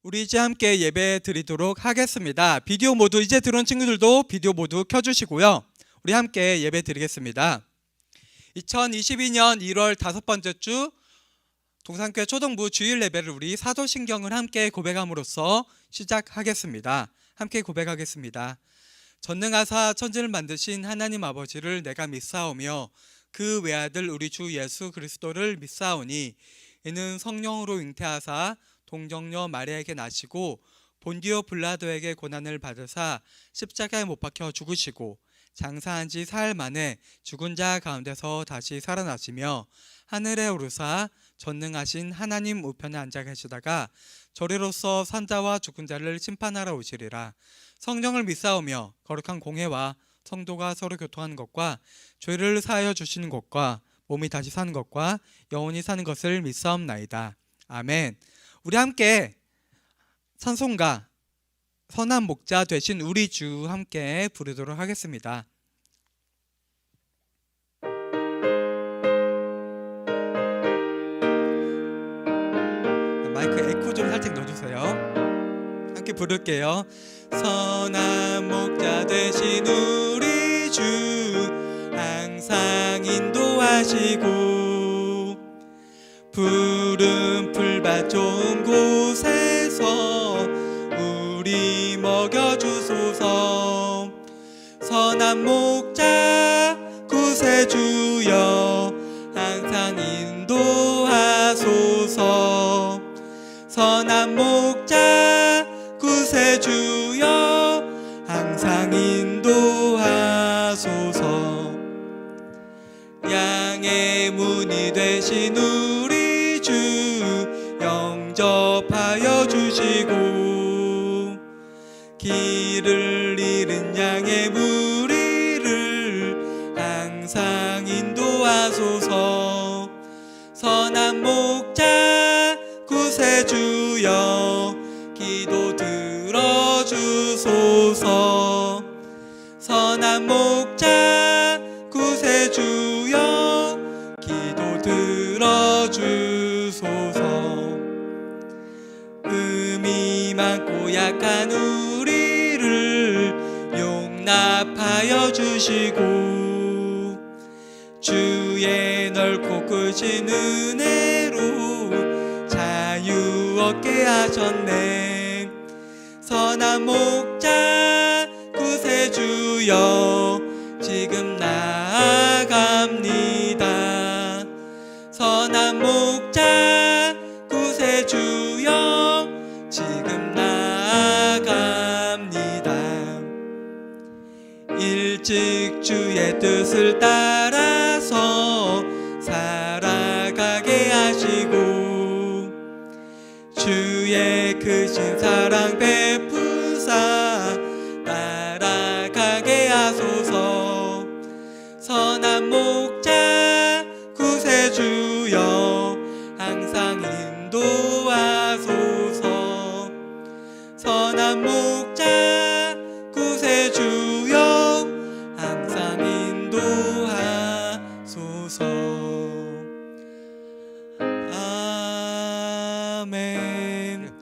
우리 이제 함께 예배 드리도록 하겠습니다. 비디오 모두 이제 들어온 친구들도 비디오 모두 켜주시고요. 우리 함께 예배 드리겠습니다. 2022년 1월 5번째 주 동산교회 초등부 주일 예배를 우리 사도신경을 함께 고백함으로써 시작하겠습니다. 함께 고백하겠습니다. 전능하사 천지를 만드신 하나님 아버지를 내가 믿사오며 그 외아들 우리 주 예수 그리스도를 믿사오니 이는 성령으로 잉태하사 동정녀 마리아에게 나시고 본디오 빌라도에게 고난을 받으사 십자가에 못 박혀 죽으시고 장사한 지 사흘 만에 죽은 자 가운데서 다시 살아나시며 하늘에 오르사 전능하신 하나님 우편에 앉아 계시다가 저리로서 산자와 죽은 자를 심판하러 오시리라. 성령을 믿사오며 거룩한 공회와 성도가 서로 교통하는 것과 죄를 사하여 주시는 것과 몸이 다시 사는 것과 영원히 사는 것을 믿사옵나이다. 아멘. 우리 함께 찬송가 선한 목자 되신 우리 주 함께 부르도록 하겠습니다. 마이크 에코 좀 살짝 넣어주세요. 함께 부를게요. 선한 목자 되신 우리 주 항상 인도하시고 푸른 풀밭 좋은 곳에서 우리 먹여주소서. 선한 목자 구세주여 항상 인도하소서. 선한 목자 구세주여 항상 인도하소서. 양의 문이 되신 우리 주 영접하여 주시고 길을 잃은 양의 무리를 항상 인도하소서. 선한 목자 구세주여 기도 들어주소서. 선한 목자 구세주여 기도 들어주소서. 음이 많고 약한 우리를 용납하여 주시고 주의 넓고 크신 은혜로 자유 얻게 하셨네. 선한 목자 구세주여 지금 나아갑니다. 선한 목자 구세주여 지금 나아갑니다. 일찍 주의 뜻을 따라서 살아가게 하시고 주의 크신 사랑 베푸사 따라가게 하소서. 선한 목자 구세주여 항상 인도하소서. 선한 목자 구세주여 항상 인도하소서. 아멘.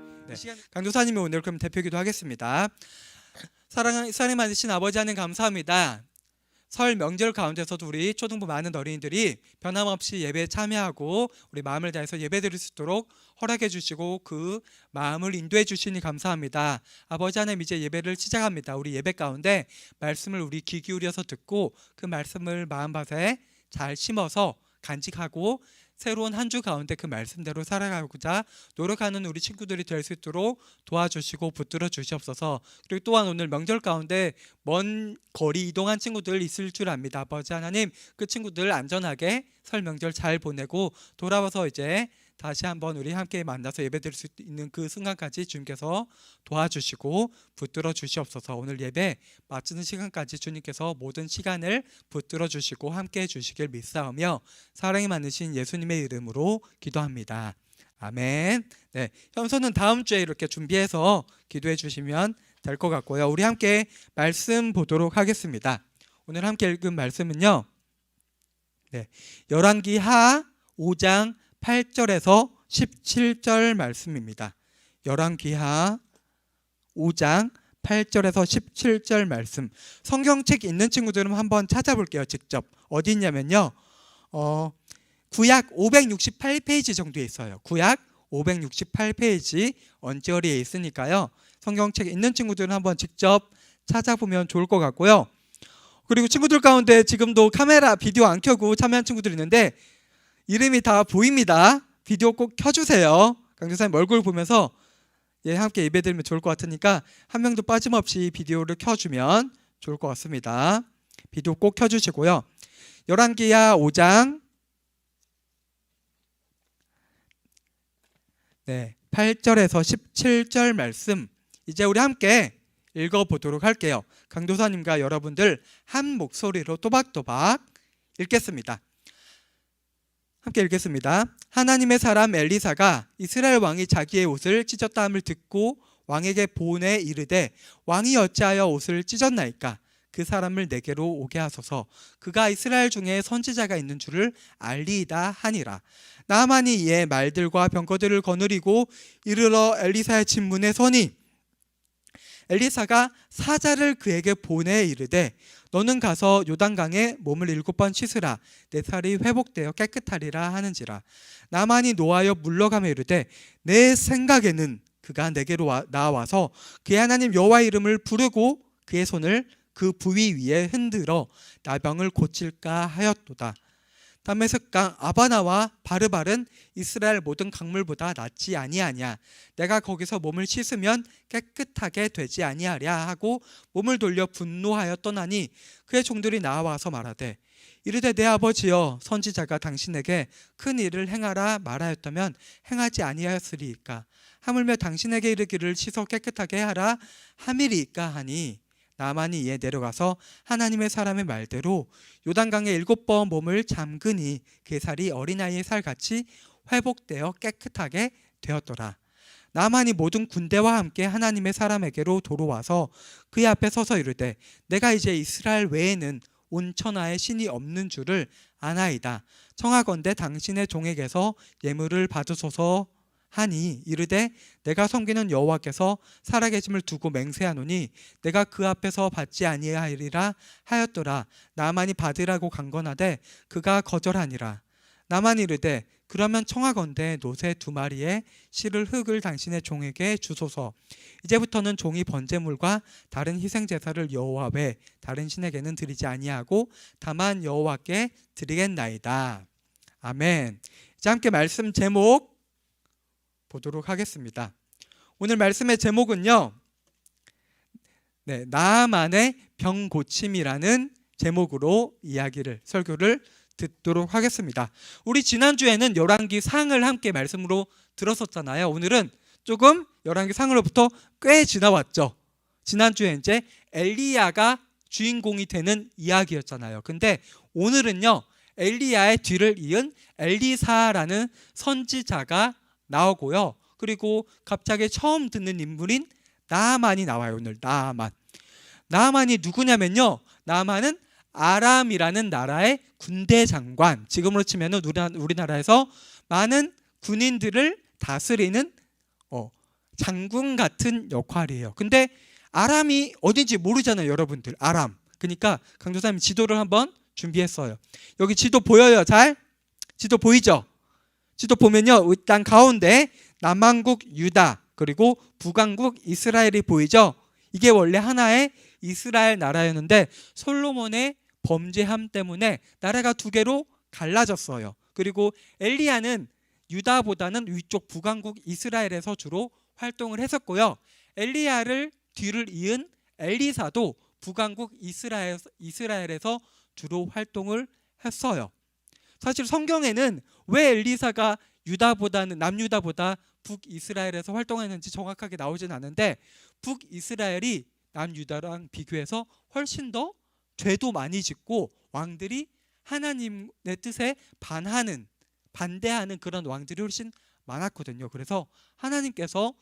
강도사님이 오늘 그럼 대표기도 하겠습니다. 사랑이 많으신 아버지 하나님 감사합니다. 설 명절 가운데서도 우리 초등부 많은 어린이들이 변함없이 예배에 참여하고 우리 마음을 다해서 예배 드릴 수 있도록 허락해 주시고 그 마음을 인도해 주시니 감사합니다. 아버지 하나님 이제 예배를 시작합니다. 우리 예배 가운데 말씀을 우리 귀 기울여서 듣고 그 말씀을 마음밭에 잘 심어서 간직하고 새로운 한 주 가운데 그 말씀대로 살아가고자 노력하는 우리 친구들이 될 수 있도록 도와주시고 붙들어 주시옵소서. 그리고 또한 오늘 명절 가운데 먼 거리 이동한 친구들 있을 줄 압니다. 아버지 하나님 그 친구들 안전하게 설 명절 잘 보내고 돌아와서 이제 다시 한번 우리 함께 만나서 예배드릴 수 있는 그 순간까지 주님께서 도와주시고 붙들어 주시옵소서. 오늘 예배 마치는 시간까지 주님께서 모든 시간을 붙들어 주시고 함께 해주시길 믿사오며 사랑이 많으신 예수님의 이름으로 기도합니다. 아멘. 네, 현서는 다음 주에 이렇게 준비해서 기도해 주시면 될 것 같고요. 우리 함께 말씀 보도록 하겠습니다. 오늘 함께 읽은 말씀은요, 열왕기 하 5장 8절에서 17절 말씀입니다. 열왕기하 5장 8절에서 17절 말씀. 성경책 있는 친구들은 한번 찾아볼게요. 직접 어디 있냐면요, 구약 568페이지 정도에 있어요. 구약 568페이지 언저리에 있으니까요, 성경책 있는 친구들은 한번 직접 찾아보면 좋을 것 같고요. 그리고 친구들 가운데 지금도 카메라 비디오 안 켜고 참여한 친구들 있는데 이름이 다 보입니다. 비디오 꼭 켜주세요. 강교사님 얼굴 보면서 함께 예배드리면 좋을 것 같으니까 한 명도 빠짐없이 비디오를 켜주면 좋을 것 같습니다. 비디오 꼭 켜주시고요. 열왕기하 5장 8절에서 17절 말씀, 이제 우리 함께 읽어보도록 할게요. 강도사님과 여러분들 한 목소리로 또박또박 읽겠습니다. 함께 읽겠습니다. 하나님의 사람 엘리사가 이스라엘 왕이 자기의 옷을 찢었다 함을 듣고 왕에게 보내 이르되, 왕이 어찌하여 옷을 찢었나이까? 그 사람을 내게로 오게 하소서. 그가 이스라엘 중에 선지자가 있는 줄을 알리이다 하니라. 나아만이 이에 말들과 병거들을 거느리고 이르러 엘리사의 진문에 서니, 엘리사가 사자를 그에게 보내 이르되, 너는 가서 요단강에 몸을 7번 씻으라. 내 살이 회복되어 깨끗하리라 하는지라. 나만이 노하여 물러가며 이르되, 내 생각에는 그가 내게로 나와서 그의 하나님 여호와의 이름을 부르고 그의 손을 그 부위 위에 흔들어 나병을 고칠까 하였도다. 다메섹강 아바나와 바르발은 이스라엘 모든 강물보다 낫지 아니하냐. 내가 거기서 몸을 씻으면 깨끗하게 되지 아니하랴 하고 몸을 돌려 분노하여 떠나니, 그의 종들이 나와서 말하되 이르되, 내 아버지여, 선지자가 당신에게 큰 일을 행하라 말하였다면 행하지 아니하였으리이까? 하물며 당신에게 이르기를 씻어 깨끗하게 하라 함이리이까 하니, 나만이 이에 내려가서 하나님의 사람의 말대로 요단강에 7번 몸을 잠그니 그 살이 어린아이의 살같이 회복되어 깨끗하게 되었더라. 나만이 모든 군대와 함께 하나님의 사람에게로 돌아와서 그의 앞에 서서 이르되, 내가 이제 이스라엘 외에는 온 천하에 신이 없는 줄을 아나이다. 청하건대 당신의 종에게서 예물을 받으소서 하니, 이르되, 내가 섬기는 여호와께서 살아계심을 두고 맹세하노니 내가 그 앞에서 받지 아니하리라 하였더라. 나만이 받으라고 강건하되 그가 거절하니라. 나만이 이르되, 그러면 청하건대 노새 2마리의 실을 흙을 당신의 종에게 주소서. 이제부터는 종이 번제물과 다른 희생제사를 여호와 외 다른 신에게는 드리지 아니하고 다만 여호와께 드리겠나이다. 아멘. 이제 함께 말씀 제목 보도록 하겠습니다. 오늘 말씀의 제목은요, 나아만의 병 고침이라는 제목으로 설교를 듣도록 하겠습니다. 우리 지난주에는 열왕기 상을 함께 말씀으로 들었었잖아요. 오늘은 조금 열왕기 상으로부터 꽤 지나왔죠. 지난주에 이제 엘리야가 주인공이 되는 이야기였잖아요. 근데 오늘은요, 엘리야의 뒤를 이은 엘리사라는 선지자가 나오고요. 그리고 갑자기 처음 듣는 인물인 나아만이 나와요. 오늘 나아만이 누구냐면요, 나아만은 아람이라는 나라의 군대 장관, 지금으로 치면 우리나라에서 많은 군인들을 다스리는 장군 같은 역할이에요. 근데 아람이 어딘지 모르잖아요, 여러분들. 아람. 그러니까 강도사님 지도를 한번 준비했어요. 여기 지도 보여요? 잘? 지도 보이죠? 지도 보면요, 일단 가운데 남왕국 유다 그리고 북왕국 이스라엘이 보이죠? 이게 원래 하나의 이스라엘 나라였는데 솔로몬의 범죄함 때문에 나라가 2개로 갈라졌어요. 그리고 엘리야는 유다보다는 위쪽 북왕국 이스라엘에서 주로 활동을 했었고요. 엘리야를 뒤를 이은 엘리사도 북왕국 이스라엘에서 주로 활동을 했어요. 사실 성경에는 왜 엘리사가 남유다보다 북이스라엘에서 활동했는지 정확하게 나오진 않는데, 북이스라엘이 남유다랑 비교해서 훨씬 더 죄도 많이 짓고 왕들이 하나님의 뜻에 반대하는 그런 왕들이 훨씬 많았거든요. 그래서 하나님께서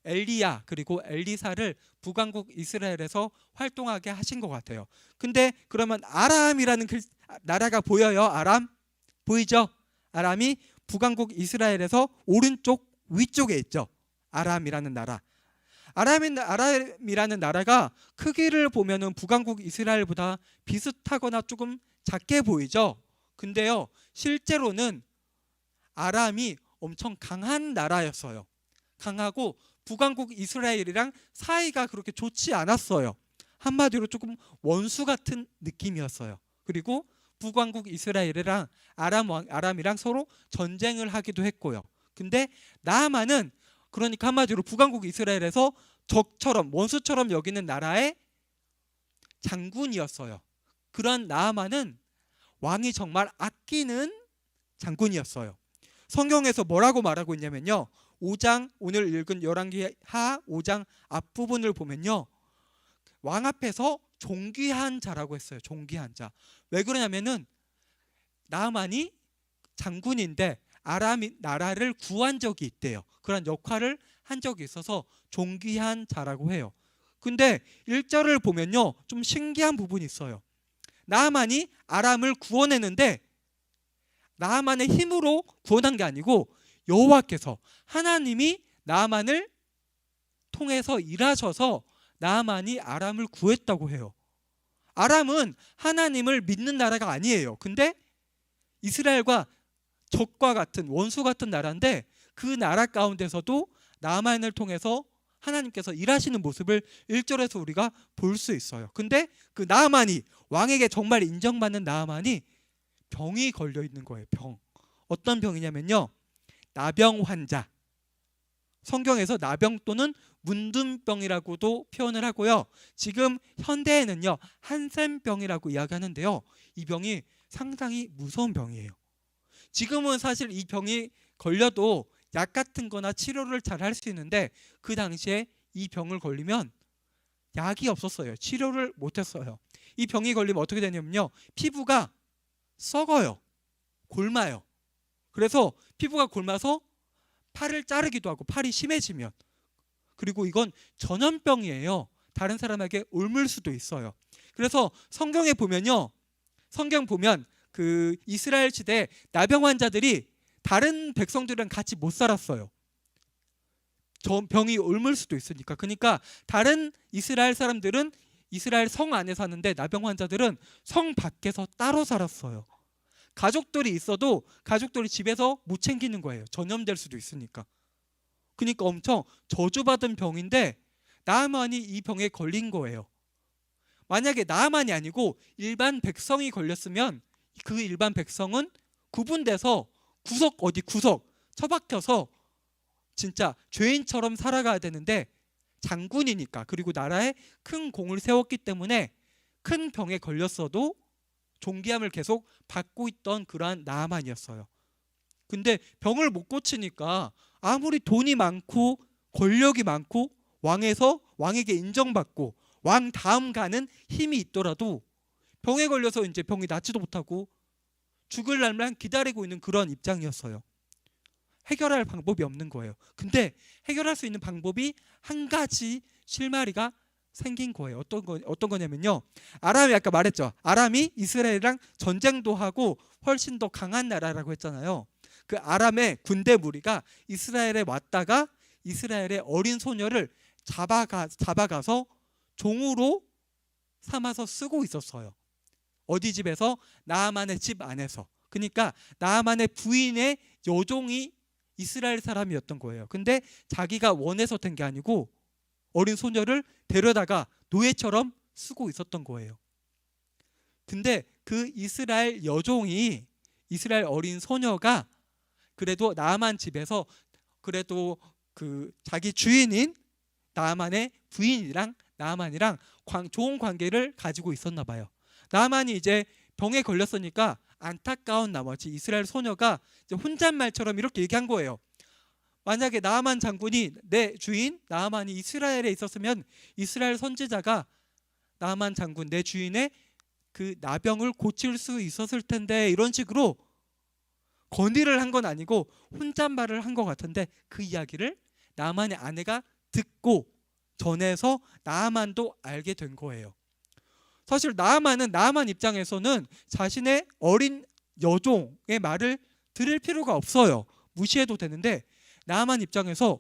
엘리야 그리고 엘리사를 북왕국 이스라엘에서 활동하게 하신 것 같아요. 근데 그러면 아람이라는 나라가 보여요? 아람? 보이죠? 아람이 북왕국 이스라엘에서 오른쪽 위쪽에 있죠. 아람이라는 나라. 아람이라는 나라가 크기를 보면은 북왕국 이스라엘보다 비슷하거나 조금 작게 보이죠. 근데요, 실제로는 아람이 엄청 강한 나라였어요. 강하고 북왕국 이스라엘이랑 사이가 그렇게 좋지 않았어요. 한마디로 조금 원수 같은 느낌이었어요. 그리고 북왕국 이스라엘이랑 아람이랑 서로 전쟁을 하기도 했고요. 근데 나아만은 그러니까 한마디로 북왕국 이스라엘에서 적처럼 원수처럼 여기는 나라의 장군이었어요. 그런 나아만은 왕이 정말 아끼는 장군이었어요. 성경에서 뭐라고 말하고 있냐면요, 5장 오늘 읽은 열왕기하 5장 앞부분을 보면요, 왕 앞에서 존귀한 자라고 했어요. 존귀한 자. 왜 그러냐면은 나아만이 장군인데 아람이 나라를 구한 적이 있대요. 그런 역할을 한 적이 있어서 존귀한 자라고 해요. 근데 1절을 보면요, 좀 신기한 부분이 있어요. 나아만이 아람을 구원했는데 나아만의 힘으로 구원한 게 아니고 여호와께서, 하나님이 나아만을 통해서 일하셔서 나아만이 아람을 구했다고 해요. 아람은 하나님을 믿는 나라가 아니에요. 근데 이스라엘과 적과 같은, 원수 같은 나라인데 그 나라 가운데서도 나아만을 통해서 하나님께서 일하시는 모습을 1절에서 우리가 볼 수 있어요. 근데 그 나아만이, 왕에게 정말 인정받는 나아만이 병이 걸려 있는 거예요. 병. 어떤 병이냐면요, 나병 환자. 성경에서 나병 또는 문둥병이라고도 표현을 하고요. 지금 현대에는요, 한센병이라고 이야기하는데요, 이 병이 상당히 무서운 병이에요. 지금은 사실 이 병이 걸려도 약 같은 거나 치료를 잘 할 수 있는데 그 당시에 이 병을 걸리면 약이 없었어요. 치료를 못했어요. 이 병이 걸리면 어떻게 되냐면요, 피부가 썩어요. 골마요. 그래서 피부가 골마서 팔을 자르기도 하고, 팔이 심해지면. 그리고 이건 전염병이에요. 다른 사람에게 옮을 수도 있어요. 그래서 성경에 보면요, 성경 보면 그 이스라엘 시대 나병 환자들이 다른 백성들이랑 같이 못 살았어요. 저 병이 옮을 수도 있으니까. 그러니까 다른 이스라엘 사람들은 이스라엘 성 안에 사는데 나병 환자들은 성 밖에서 따로 살았어요. 가족들이 있어도 가족들이 집에서 못 챙기는 거예요. 전염될 수도 있으니까. 그러니까 엄청 저주받은 병인데 나아만이 이 병에 걸린 거예요. 만약에 나아만이 아니고 일반 백성이 걸렸으면 그 일반 백성은 구분돼서 구석 처박혀서 진짜 죄인처럼 살아가야 되는데, 장군이니까, 그리고 나라에 큰 공을 세웠기 때문에 큰 병에 걸렸어도 존귀함을 계속 받고 있던 그러한 나아만이었어요. 근데 병을 못 고치니까 아무리 돈이 많고 권력이 많고 왕에게 인정받고 왕 다음 가는 힘이 있더라도 병에 걸려서 이제 병이 낫지도 못하고 죽을 날만 기다리고 있는 그런 입장이었어요. 해결할 방법이 없는 거예요. 근데 해결할 수 있는 방법이 한 가지 실마리가 생긴 거예요. 어떤 거냐면요, 아람이, 아까 말했죠, 아람이 이스라엘이랑 전쟁도 하고 훨씬 더 강한 나라라고 했잖아요. 그 아람의 군대 무리가 이스라엘에 왔다가 이스라엘의 어린 소녀를 잡아가서 종으로 삼아서 쓰고 있었어요. 어디 집에서? 나아만의 집 안에서. 그러니까 나아만의 부인의 여종이 이스라엘 사람이었던 거예요. 근데 자기가 원해서 된 게 아니고 어린 소녀를 데려다가 노예처럼 쓰고 있었던 거예요. 근데 그 이스라엘 여종이, 이스라엘 어린 소녀가 그래도 나아만 집에서 그래도 그 자기 주인인 나아만의 부인이랑 나아만이랑 좋은 관계를 가지고 있었나 봐요. 나아만이 이제 병에 걸렸으니까 안타까운 나머지 이스라엘 소녀가 이제 혼잣말처럼 이렇게 얘기한 거예요. 만약에 나아만 장군이, 내 주인 나아만이 이스라엘에 있었으면 이스라엘 선지자가 나아만 장군, 내 주인의 그 나병을 고칠 수 있었을 텐데, 이런 식으로 건의를 한 건 아니고 혼잣말을 한 것 같은데, 그 이야기를 나아만의 아내가 듣고 전해서 나아만도 알게 된 거예요. 사실 나아만 입장에서는 자신의 어린 여종의 말을 들을 필요가 없어요. 무시해도 되는데 나아만 입장에서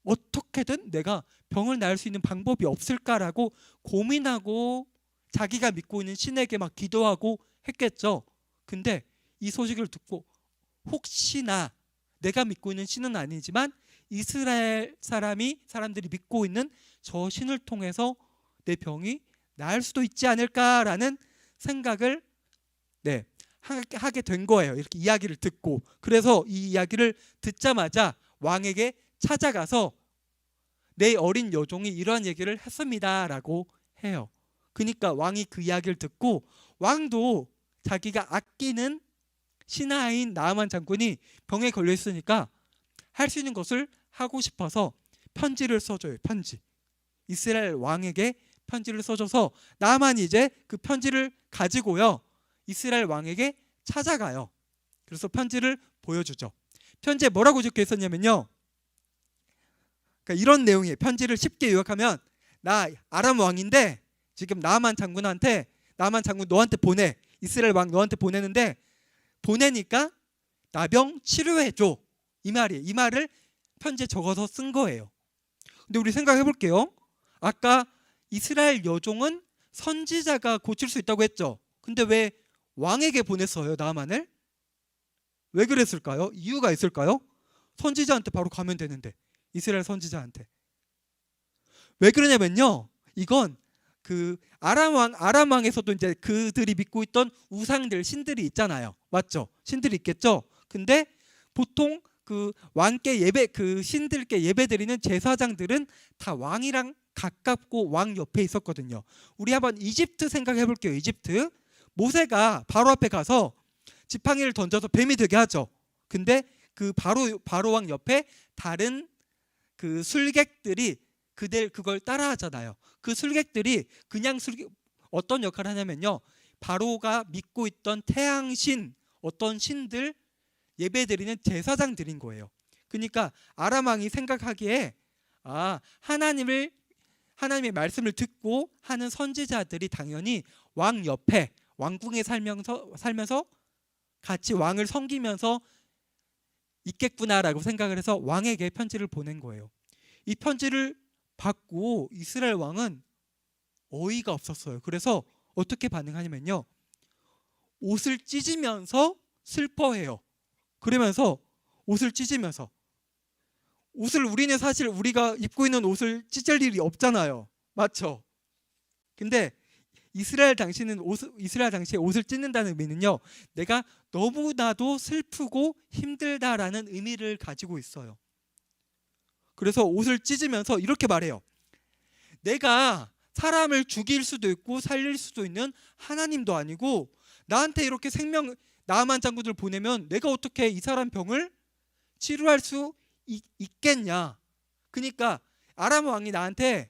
어떻게든 내가 병을 나을 수 있는 방법이 없을까라고 고민하고 자기가 믿고 있는 신에게 막 기도하고 했겠죠. 근데 이 소식을 듣고 혹시나 내가 믿고 있는 신은 아니지만 이스라엘 사람들이 믿고 있는 저 신을 통해서 내 병이 나을 수도 있지 않을까라는 생각을 하게 된 거예요. 이렇게 이야기를 듣고. 그래서 이 이야기를 듣자마자 왕에게 찾아가서 내 어린 여종이 이러한 얘기를 했습니다라고 해요. 그러니까 왕이 그 이야기를 듣고 왕도 자기가 아끼는 신하인 나아만 장군이 병에 걸려 있으니까 할 수 있는 것을 하고 싶어서 편지를 써줘요. 편지. 이스라엘 왕에게 편지를 써줘서 나아만이 이제 그 편지를 가지고요. 이스라엘 왕에게 찾아가요. 그래서 편지를 보여주죠. 편지에 뭐라고 적혀 있었냐면요. 그러니까 이런 내용이에요. 편지를 쉽게 요약하면 나 아람 왕인데 지금 나아만 장군 너한테 보내. 이스라엘 왕 너한테 보내는데 보내니까 나병 치료해줘. 이 말이에요. 이 말을 편지에 적어서 쓴 거예요. 근데 우리 생각해 볼게요. 아까 이스라엘 여종은 선지자가 고칠 수 있다고 했죠. 근데 왜 왕에게 보냈어요, 나아만을? 왜 그랬을까요? 이유가 있을까요? 선지자한테 바로 가면 되는데. 이스라엘 선지자한테. 왜 그러냐면요. 이건 그 아람 왕에서도 이제 그들이 믿고 있던 우상들, 신들이 있잖아요. 맞죠? 신들이 있겠죠. 근데 보통 그 왕께 그 신들께 예배드리는 제사장들은 다 왕이랑 가깝고 왕 옆에 있었거든요. 우리 한번 이집트 생각해 볼게요. 이집트. 모세가 바로 앞에 가서 지팡이를 던져서 뱀이 되게 하죠. 근데 그 바로 왕 옆에 다른 그 술객들이 그걸 따라하잖아요. 그 술객들이 어떤 역할을 하냐면요. 바로가 믿고 있던 태양신, 어떤 신들 예배드리는 제사장들인 거예요. 그러니까 아람 왕이 생각하기에 하나님의 말씀을 듣고 하는 선지자들이 당연히 왕 옆에 왕궁에 살면서 같이 왕을 섬기면서 있겠구나라고 생각을 해서 왕에게 편지를 보낸 거예요. 이 편지를 받고 이스라엘 왕은 어이가 없었어요. 그래서 어떻게 반응하냐면요. 옷을 찢으면서 슬퍼해요. 그러면서 옷을 찢으면서 우리는 사실 우리가 입고 있는 옷을 찢을 일이 없잖아요. 맞죠? 근데 이스라엘 당시에 옷을 찢는다는 의미는요. 내가 너무나도 슬프고 힘들다라는 의미를 가지고 있어요. 그래서 옷을 찢으면서 이렇게 말해요. 내가 사람을 죽일 수도 있고 살릴 수도 있는 하나님도 아니고 나한테 이렇게 나아만 장군을 보내면 내가 어떻게 이 사람 병을 치료할 수 있겠냐. 그러니까 아람 왕이 나한테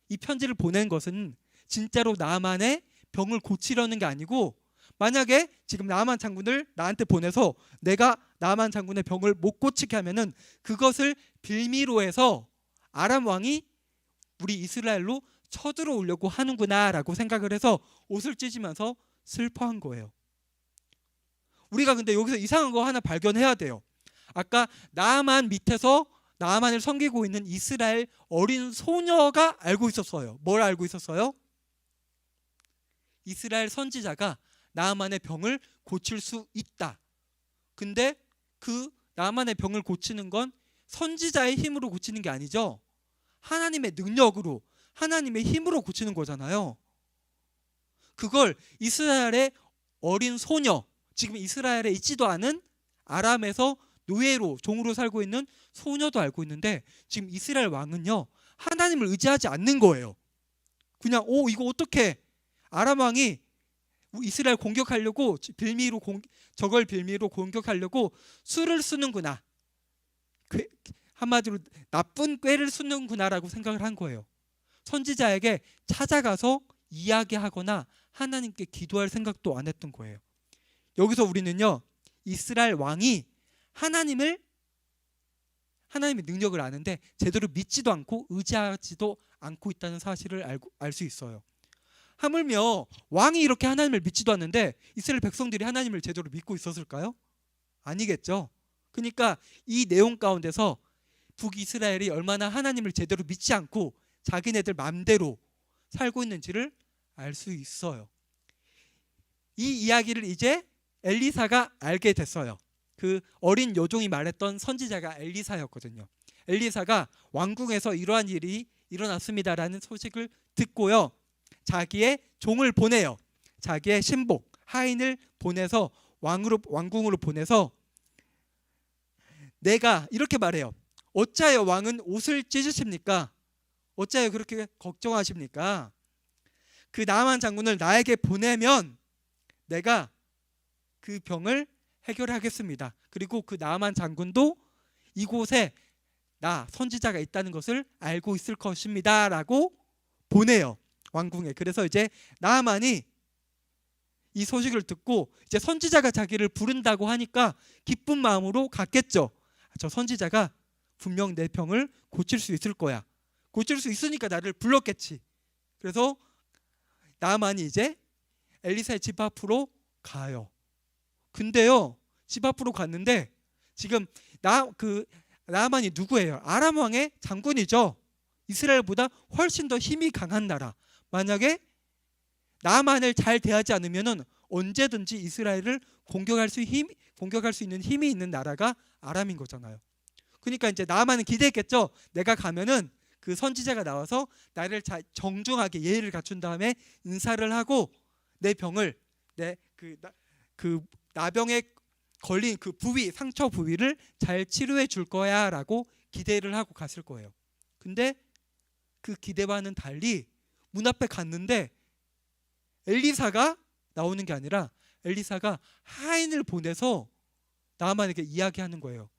이 편지를 보낸 것은 진짜로 나아만의 병을 고치려는 게 아니고 만약에 지금 나아만 장군을 나한테 보내서 내가 나아만 장군의 병을 못 고치게 하면은 그것을 빌미로 해서 아람 왕이 우리 이스라엘로 쳐들어오려고 하는구나라고 생각을 해서 옷을 찢으면서 슬퍼한 거예요. 우리가 근데 여기서 이상한 거 하나 발견해야 돼요. 아까 나아만 밑에서 나아만을 섬기고 있는 이스라엘 어린 소녀가 알고 있었어요. 뭘 알고 있었어요? 이스라엘 선지자가 나아만의 병을 고칠 수 있다. 근데 그 나아만의 병을 고치는 건 선지자의 힘으로 고치는 게 아니죠. 하나님의 능력으로, 하나님의 힘으로 고치는 거잖아요. 그걸 이스라엘의 어린 소녀, 지금 이스라엘에 있지도 않은 아람에서 노예로, 종으로 살고 있는 소녀도 알고 있는데 지금 이스라엘 왕은요, 하나님을 의지하지 않는 거예요. 그냥 이거 어떻게 아람 왕이 이스라엘 공격하려고 저걸 빌미로 공격하려고 수를 쓰는구나. 한마디로 나쁜 꾀를 쓰는구나라고 생각을 한 거예요. 선지자에게 찾아가서 이야기하거나 하나님께 기도할 생각도 안 했던 거예요. 여기서 우리는요, 이스라엘 왕이 하나님의 능력을 아는데 제대로 믿지도 않고 의지하지도 않고 있다는 사실을 알 수 있어요. 하물며 왕이 이렇게 하나님을 믿지도 않는데 이스라엘 백성들이 하나님을 제대로 믿고 있었을까요? 아니겠죠. 그러니까 이 내용 가운데서 북이스라엘이 얼마나 하나님을 제대로 믿지 않고 자기네들 맘대로 살고 있는지를 알 수 있어요. 이 이야기를 이제 엘리사가 알게 됐어요. 그 어린 여종이 말했던 선지자가 엘리사였거든요. 엘리사가 왕궁에서 이러한 일이 일어났습니다라는 소식을 듣고요, 자기의 종을 보내요. 자기의 신복 하인을 보내서 왕궁으로 보내서 내가 이렇게 말해요. 어찌하여 왕은 옷을 찢으십니까? 어찌하여 그렇게 걱정하십니까? 그 나아만 장군을 나에게 보내면 내가 그 병을 해결하겠습니다. 그리고 그 나아만 장군도 이곳에 나 선지자가 있다는 것을 알고 있을 것입니다 라고 보내요, 왕궁에. 그래서 이제 나아만이 이 소식을 듣고 이제 선지자가 자기를 부른다고 하니까 기쁜 마음으로 갔겠죠. 저 선지자가 분명 내 병을 고칠 수 있을 거야. 고칠 수 있으니까 나를 불렀겠지. 그래서 나아만이 이제 엘리사의 집 앞으로 가요. 근데요, 집 앞으로 갔는데 지금 나아만이 누구예요? 아람 왕의 장군이죠. 이스라엘보다 훨씬 더 힘이 강한 나라. 만약에 나아만을 잘 대하지 않으면은 언제든지 이스라엘을 공격할 수 있는 힘이 있는 나라가 아람인 거잖아요. 그러니까 이제 나아만은 기대했겠죠. 내가 가면은 그 선지자가 나와서 나를 정중하게 예의를 갖춘 다음에 인사를 하고 내 병을 그 나병에 걸린 그 상처 부위를 잘 치료해 줄 거야라고 기대를 하고 갔을 거예요. 근데 그 기대와는 달리 문 앞에 갔는데 엘리사가 나오는 게 아니라 엘리사가 하인을 보내서 나아만에게 이야기하는 거예요.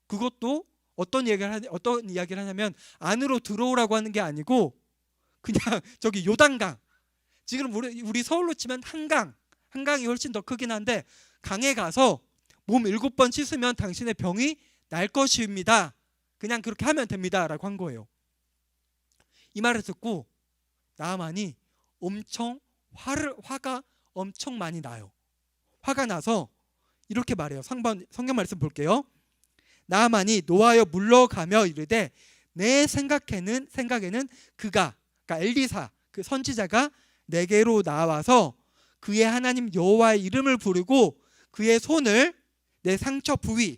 그것도 어떤 이야기를 하냐면 안으로 들어오라고 하는 게 아니고 그냥 저기 요단강, 지금 우리 서울로 치면 한강이 훨씬 더 크긴 한데 강에 가서 몸 7번 씻으면 당신의 병이 날 것입니다. 그냥 그렇게 하면 됩니다 라고 한 거예요. 이 말을 듣고 나아만이 화가 엄청 많이 나요. 화가 나서 이렇게 말해요. 성경 말씀 볼게요. 나아만이 노하여 물러가며 이르되 내 생각에는 그러니까 엘리사 그 선지자가 내게로 나와서 그의 하나님 여호와의 이름을 부르고 그의 손을 내 상처 부위에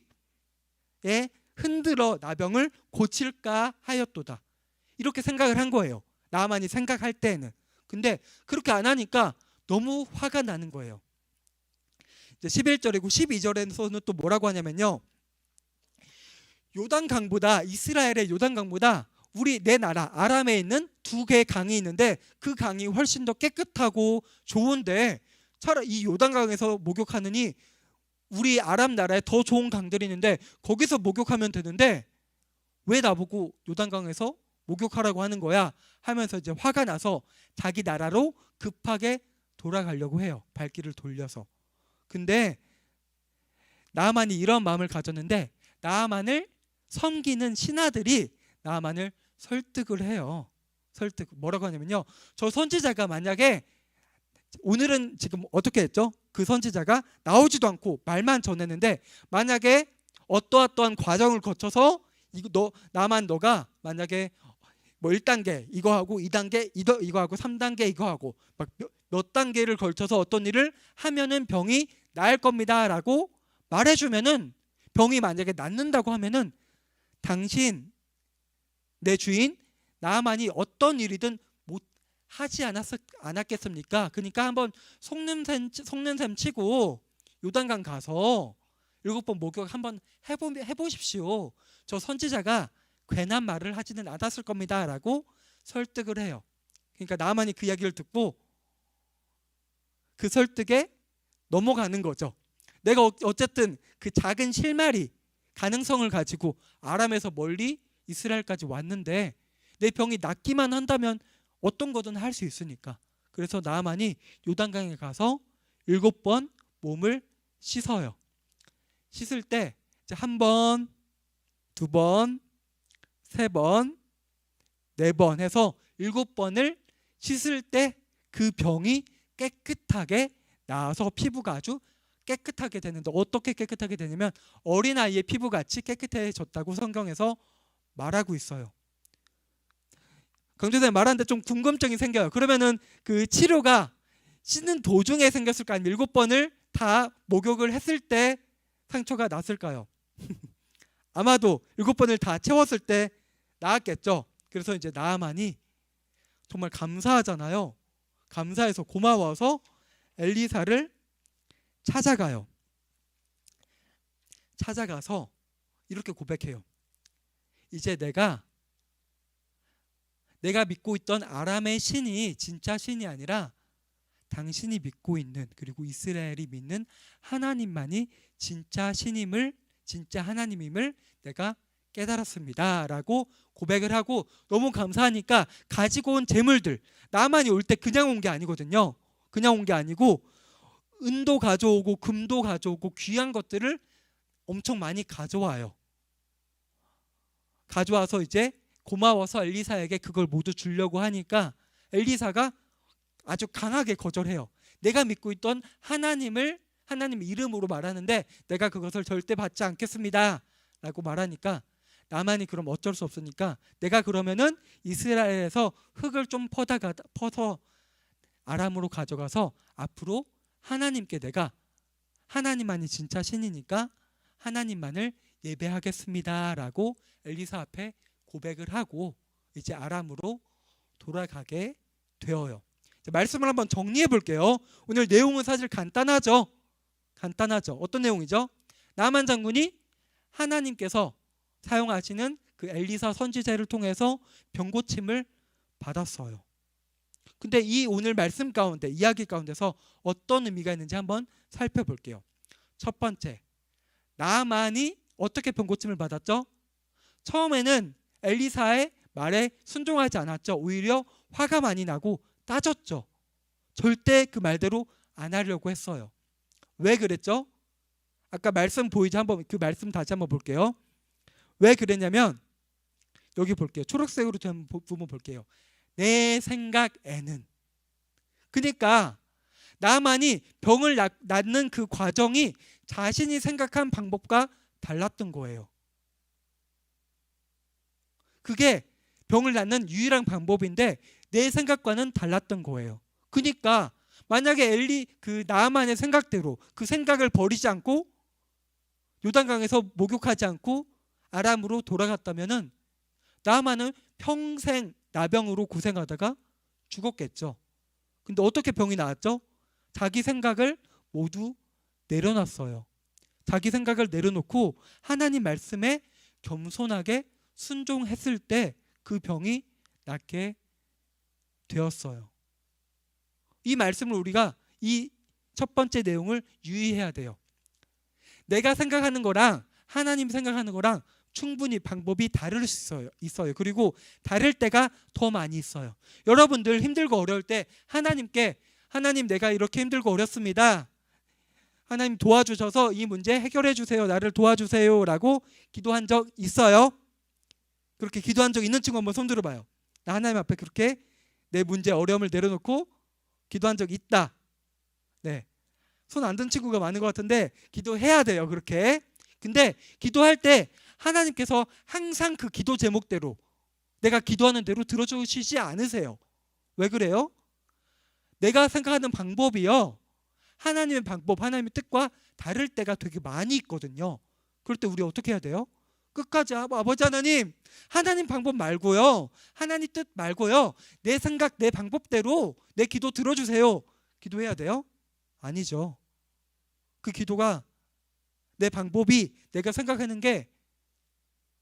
흔들어 나병을 고칠까 하였도다. 이렇게 생각을 한 거예요. 나아만이 생각할 때는. 근데 그렇게 안 하니까 너무 화가 나는 거예요. 이제 11절이고 12절에서는 또 뭐라고 하냐면요, 이스라엘의 요단강보다 내 나라 아람에 있는 2개의 강이 있는데 그 강이 훨씬 더 깨끗하고 좋은데 차라리 이 요단강에서 목욕하느니 우리 아람 나라에 더 좋은 강들이 있는데 거기서 목욕하면 되는데 왜 나보고 요단강에서 목욕하라고 하는 거야 하면서 이제 화가 나서 자기 나라로 급하게 돌아가려고 해요. 발길을 돌려서. 근데 나아만이 이런 마음을 가졌는데 나아만을 섬기는 신하들이 나아만을 설득을 해요. 뭐라고 하냐면요, 저 선지자가 만약에 오늘은 지금 어떻게 했죠? 그 선지자가 나오지도 않고 말만 전했는데 만약에 어떠한 과정을 거쳐서 너가 만약에 뭐 1단계 이거 하고 2단계 이거 하고 3단계 이거 하고 막 몇 단계를 걸쳐서 어떤 일을 하면은 병이 나을 겁니다 라고 말해주면은, 병이 만약에 낫는다고 하면은 당신 내 주인 나아만이 어떤 일이든 못 하지 않았겠습니까? 그러니까 한번 속는 셈 치고 요단강 가서 7번 목욕 한번 해보십시오. 저 선지자가 괜한 말을 하지는 않았을 겁니다 라고 설득을 해요. 그러니까 나아만이 그 이야기를 듣고 그 설득에 넘어가는 거죠. 내가 어쨌든 그 작은 실마리 가능성을 가지고 아람에서 멀리 이스라엘까지 왔는데 내 병이 낫기만 한다면 어떤 거든 할 수 있으니까. 그래서 나아만이 요단강에 가서 7번 몸을 씻어요. 씻을 때 이제 1번, 2번, 3번, 4번 해서 7번을 씻을 때 그 병이 깨끗하게 나아서 피부가 아주 깨끗하게 되는데 어떻게 깨끗하게 되냐면 어린아이의 피부같이 깨끗해졌다고 성경에서 말하고 있어요. 강조사님 말하는데 좀 궁금증이 생겨요. 그러면은 그 치료가 씻는 도중에 생겼을까 아니면 7번을 다 목욕을 했을 때 상처가 났을까요? 아마도 7번을 다 채웠을 때 나았겠죠. 그래서 이제 나아만이 정말 감사하잖아요. 감사해서 고마워서 엘리사를 찾아가요. 찾아가서 이렇게 고백해요. 이제 내가 믿고 있던 아람의 신이 진짜 신이 아니라 당신이 믿고 있는, 그리고 이스라엘이 믿는 하나님만이 진짜 신임을, 진짜 하나님임을 내가 깨달았습니다 라고 고백을 하고, 너무 감사하니까 가지고 온 재물들, 나만이 올 때 그냥 온 게 아니거든요. 그냥 온 게 아니고 은도 가져오고 금도 가져오고 귀한 것들을 엄청 많이 가져와요. 가져와서 이제 고마워서 엘리사에게 그걸 모두 주려고 하니까 엘리사가 아주 강하게 거절해요. 내가 믿고 있던 하나님 이름으로 말하는데 내가 그것을 절대 받지 않겠습니다 라고 말하니까, 나만이 그럼 어쩔 수 없으니까 내가 그러면은 이스라엘에서 흙을 좀 퍼서 아람으로 가져가서 앞으로 하나님께, 내가 하나님만이 진짜 신이니까 하나님만을 예배하겠습니다 라고 엘리사 앞에 고백을 하고 이제 아람으로 돌아가게 되어요. 말씀을 한번 정리해 볼게요. 오늘 내용은 사실 간단하죠. 어떤 내용이죠? 나만 장군이 하나님께서 사용하시는 그 엘리사 선지자를 통해서 병고침을 받았어요. 근데 이 오늘 말씀 가운데, 이야기 가운데서 어떤 의미가 있는지 한번 살펴볼게요. 첫 번째, 나만이 어떻게 병고침을 받았죠? 처음에는 엘리사의 말에 순종하지 않았죠. 오히려 화가 많이 나고 따졌죠. 절대 그 말대로 안 하려고 했어요. 왜 그랬죠? 아까 말씀 보이죠? 한번 그 말씀 다시 한번 볼게요. 왜 그랬냐면 여기 볼게요. 초록색으로 된 부분 볼게요. 내 생각에는. 그러니까 나만이 병을 낫는 그 과정이 자신이 생각한 방법과 달랐던 거예요. 그게 병을 낫는 유일한 방법인데 내 생각과는 달랐던 거예요. 그러니까 만약에 나아만의 생각대로 그 생각을 버리지 않고 요단강에서 목욕하지 않고 아람으로 돌아갔다면은 나아만은 평생 나병으로 고생하다가 죽었겠죠. 근데 어떻게 병이 나았죠? 자기 생각을 모두 내려놨어요. 자기 생각을 내려놓고 하나님 말씀에 겸손하게 순종했을 때 그 병이 낫게 되었어요. 이 말씀을 우리가 이 첫 번째 내용을 유의해야 돼요. 내가 생각하는 거랑 하나님 생각하는 거랑 충분히 방법이 다를 수 있어요. 그리고 다를 때가 더 많이 있어요. 여러분들 힘들고 어려울 때 하나님께, 하나님 내가 이렇게 힘들고 어렵습니다. 하나님 도와주셔서 이 문제 해결해 주세요. 나를 도와주세요 라고 기도한 적 있어요? 그렇게 기도한 적 있는 친구 한번 손 들어봐요. 나 하나님 앞에 그렇게 내 문제 어려움을 내려놓고 기도한 적 있다. 네, 손 안 든 친구가 많은 것 같은데 기도해야 돼요. 그렇게. 근데 기도할 때 하나님께서 항상 그 기도 제목대로, 내가 기도하는 대로 들어주시지 않으세요. 왜 그래요? 내가 생각하는 방법이요, 하나님의 방법, 하나님의 뜻과 다를 때가 되게 많이 있거든요. 그럴 때 우리 어떻게 해야 돼요? 끝까지 아버지 하나님, 하나님 방법 말고요, 하나님 뜻 말고요, 내 생각, 내 방법대로 내 기도 들어주세요. 기도해야 돼요? 아니죠. 그 기도가, 내 방법이 내가 생각하는 게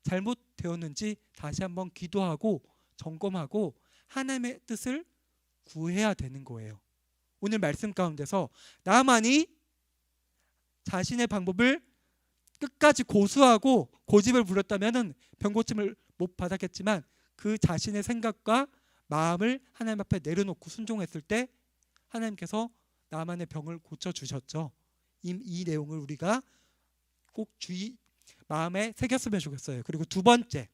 잘못되었는지 다시 한번 기도하고 점검하고 하나님의 뜻을 구해야 되는 거예요. 오늘 말씀 가운데서 나만이 자신의 방법을 끝까지 고수하고 고집을 부렸다면 병고침을 못 받았겠지만 그 자신의 생각과 마음을 하나님 앞에 내려놓고 순종했을 때 하나님께서 나만의 병을 고쳐주셨죠. 이 내용을 우리가 꼭 마음에 새겼으면 좋겠어요. 그리고 두 번째,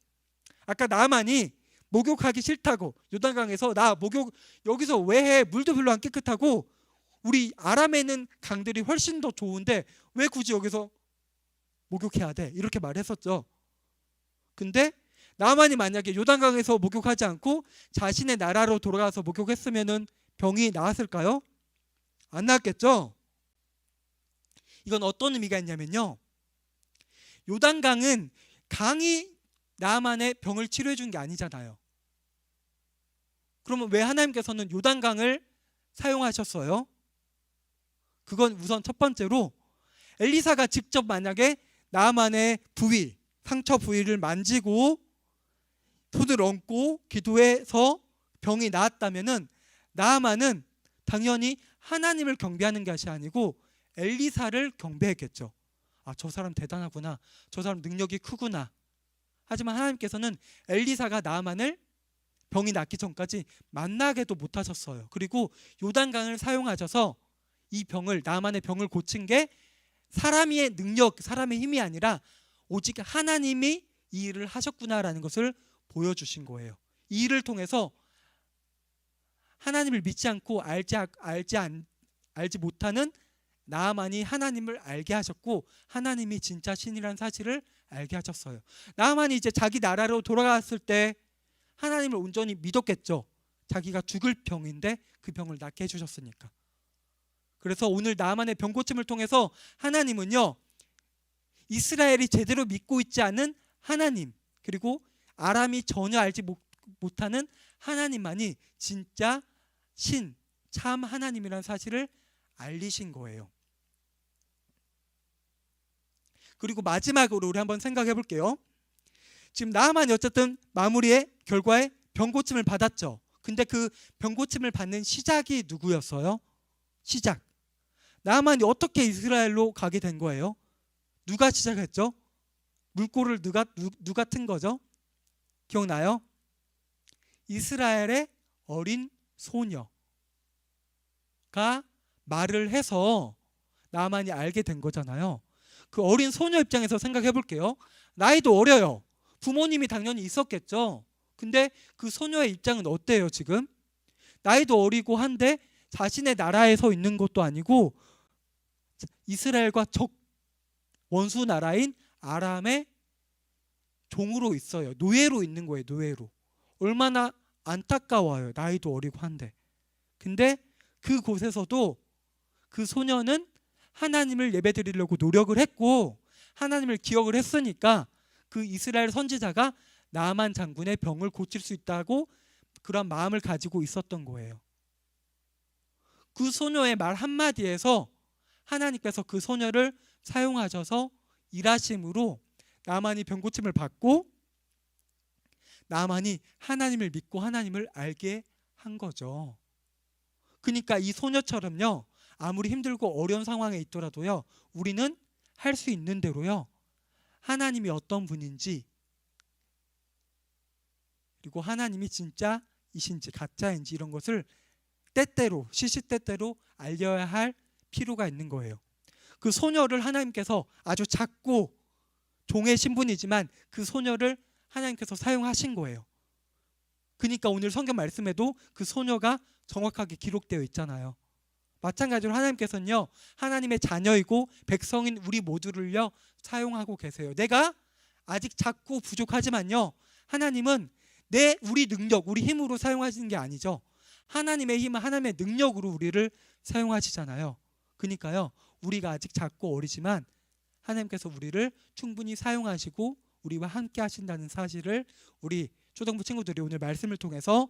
아까 나만이 목욕하기 싫다고 요단강에서 나 목욕 여기서 왜 해? 물도 별로 안 깨끗하고 우리 아람에 있는 강들이 훨씬 더 좋은데 왜 굳이 여기서 목욕해야 돼? 이렇게 말했었죠. 근데 나만이 만약에 요단강에서 목욕하지 않고 자신의 나라로 돌아가서 목욕했으면은 병이 나았을까요? 안 나았겠죠? 이건 어떤 의미가 있냐면요, 요단강은 강이 나만의 병을 치료해 준 게 아니잖아요. 그러면 왜 하나님께서는 요단강을 사용하셨어요? 그건 우선 첫 번째로 엘리사가 직접 만약에 나만의 부위, 상처 부위를 만지고 손을 얹고 기도해서 병이 나았다면은 나만은 당연히 하나님을 경배하는 것이 아니고 엘리사를 경배했겠죠. 아, 저 사람 대단하구나. 저 사람 능력이 크구나. 하지만 하나님께서는 엘리사가 나만을 병이 낫기 전까지 만나게도 못하셨어요. 그리고 요단강을 사용하셔서 이 병을, 나만의 병을 고친 게 사람의 능력, 사람의 힘이 아니라 오직 하나님이 이 일을 하셨구나라는 것을 보여주신 거예요. 이 일을 통해서 하나님을 믿지 않고 알지 못하는 나만이 하나님을 알게 하셨고 하나님이 진짜 신이라는 사실을 알게 하셨어요. 나만이 이제 자기 나라로 돌아갔을 때 하나님을 온전히 믿었겠죠. 자기가 죽을 병인데 그 병을 낫게 해주셨으니까. 그래서 오늘 나만의 병 고침을 통해서 하나님은요, 이스라엘이 제대로 믿고 있지 않은 하나님, 그리고 아람이 전혀 알지 못하는 하나님만이 진짜 신, 참 하나님이라는 사실을 알리신 거예요. 그리고 마지막으로 우리 한번 생각해 볼게요. 지금 나만이 어쨌든 마무리의 결과에 병고침을 받았죠. 근데 그 병고침을 받는 시작이 누구였어요? 시작. 나만이 어떻게 이스라엘로 가게 된 거예요? 누가 시작했죠? 물꼬를 누가 튼 거죠? 기억나요? 이스라엘의 어린 소녀가 말을 해서 나만이 알게 된 거잖아요. 그 어린 소녀 입장에서 생각해 볼게요. 나이도 어려요. 부모님이 당연히 있었겠죠. 근데 그 소녀의 입장은 어때요 지금? 나이도 어리고 한데 자신의 나라에 서 있는 것도 아니고 이스라엘과 적 원수 나라인 아람의 종으로 있어요. 노예로 있는 거예요. 노예로. 얼마나 안타까워요. 나이도 어리고 한데. 근데 그곳에서도 그 소녀는 하나님을 예배드리려고 노력을 했고 하나님을 기억을 했으니까 그 이스라엘 선지자가 나만 장군의 병을 고칠 수 있다고 그런 마음을 가지고 있었던 거예요. 그 소녀의 말 한마디에서 하나님께서 그 소녀를 사용하셔서 일하심으로 나만이 병 고침을 받고 나만이 하나님을 믿고 하나님을 알게 한 거죠. 그러니까 이 소녀처럼요, 아무리 힘들고 어려운 상황에 있더라도요, 우리는 할 수 있는 대로요, 하나님이 어떤 분인지, 그리고 하나님이 진짜이신지 가짜인지 이런 것을 때때로, 시시때때로 알려야 할 필요가 있는 거예요. 그 소녀를 하나님께서 아주 작고 종의 신분이지만 그 소녀를 하나님께서 사용하신 거예요. 그러니까 오늘 성경 말씀에도 그 소녀가 정확하게 기록되어 있잖아요. 마찬가지로 하나님께서는요, 하나님의 자녀이고 백성인 우리 모두를요 사용하고 계세요. 내가 아직 작고 부족하지만요, 하나님은 우리 능력, 우리 힘으로 사용하시는 게 아니죠. 하나님의 힘은 하나님의 능력으로 우리를 사용하시잖아요. 그러니까요, 우리가 아직 작고 어리지만 하나님께서 우리를 충분히 사용하시고 우리와 함께 하신다는 사실을 우리 초등부 친구들이 오늘 말씀을 통해서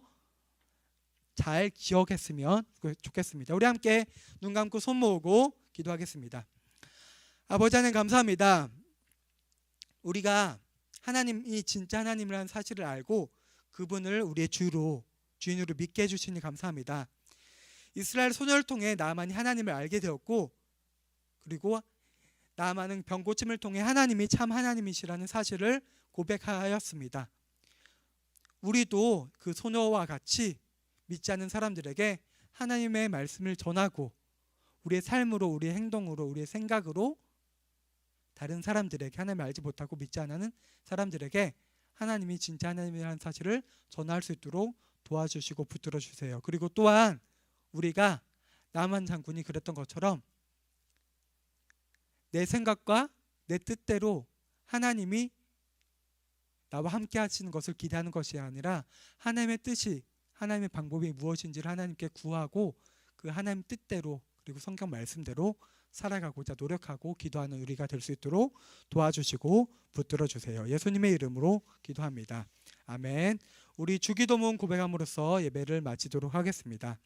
잘 기억했으면 좋겠습니다. 우리 함께 눈 감고 손 모으고 기도하겠습니다. 아버지 하나님 감사합니다. 우리가 하나님이 진짜 하나님이라는 사실을 알고 그분을 우리의 주인으로 믿게 해주시니 감사합니다. 이스라엘 소녀를 통해 나만이 하나님을 알게 되었고, 그리고 나만은 병 고침을 통해 하나님이 참 하나님이시라는 사실을 고백하였습니다. 우리도 그 소녀와 같이 믿지 않는 사람들에게 하나님의 말씀을 전하고 우리의 삶으로, 우리의 행동으로, 우리의 생각으로 다른 사람들에게, 하나님을 알지 못하고 믿지 않는 사람들에게 하나님이 진짜 하나님이라는 사실을 전할 수 있도록 도와주시고 붙들어 주세요. 그리고 또한 우리가 나만 장군이 그랬던 것처럼 내 생각과 내 뜻대로 하나님이 나와 함께 하시는 것을 기대하는 것이 아니라 하나님의 뜻이, 하나님의 방법이 무엇인지를 하나님께 구하고 그 하나님 뜻대로 그리고 성경 말씀대로 살아가고자 노력하고 기도하는 우리가 될 수 있도록 도와주시고 붙들어 주세요. 예수님의 이름으로 기도합니다. 아멘. 우리 주기도문 고백함으로써 예배를 마치도록 하겠습니다.